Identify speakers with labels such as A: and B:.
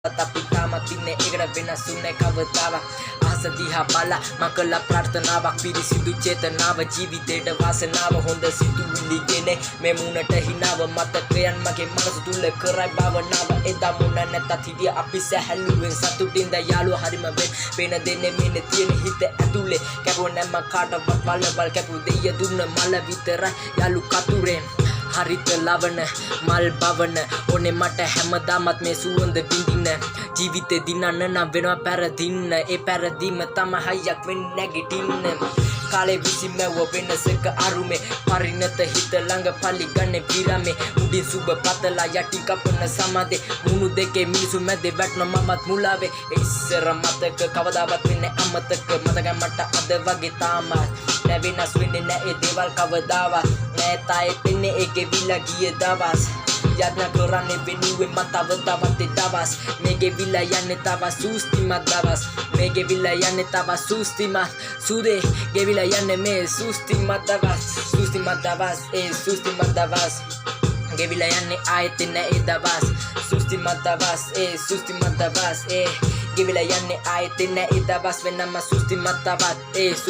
A: tapi tamat ini egra bena sunne kavatawa asa diha bala makala prarthanaවක් පිරිසිදු චේතනාව ජීවිතේට වාසනාව හොඳ සිතුවිලිගෙන මේ මුණට හිනාව මතකයන් මගේ මනස තුල කරයි භවනාව එදා මුණ නැතත් හිටිය අපි සැහැල්ලුවෙන් සතුටින්ද යාළුව හරිම වෙන දෙන්නේ මෙන්න තියෙන හිත ඇතුලේ කැපුව නැම කාටවත් වලවල් කැපු දෙය දුන්න මල විතරයි යාළු කතුරෙන් හරිත ලවන මල් බවන ඕනේ මට හැමදාමත් මේ සුවඳ විඳින්න ජීවිතේ දිනන්න නම් වෙනවා පැරදින්න ඒ පැරදීම තමයි හයියක් වෙන්නේ නැගිටින්න කාලේ විසිමව වෙනසක අරුමේ පරිණත හිත ළඟ පලි ගන්නේ පිරමේ උඩින් සුබ පතලා යටි කපන සමදේ මුණු දෙකේ මිනිසු මැදේ වැටෙන මමත් මුලාවේ ඉස්සර මතක කවදාවත් වෙන්නේ අමතක මතකයි මට අද වගේ තාමත් නැ වෙනස් වෙන්නේ නැහැ ඒ දේවල් කවදාවත් නෑ තායේ තින්නේ ඒකේ විලා ගිය දවස් යන්න කරන්නේ වෙනුවෙන් මතව තවත් දවස් මේගේ විලා යන්නේ තව සූස්තිමත් දවස් මේගේ විලා යන්නේ තව සූස්තිමත් සුදේ ගෙවිලා යන්නේ මේ සූස්තිමත් දවස් ඒ සූස්තිමත් දවස් ගෙවිලා යන්නේ ආයෙත් නෑ ඒ දවස් සූස්තිමත් දවස් ඒ සූස්තිමත් දවස් ගෙවිලා යන්නේ ආයෙත් නෑ ඒ දවස් වෙනම සූස්තිමත් දවස්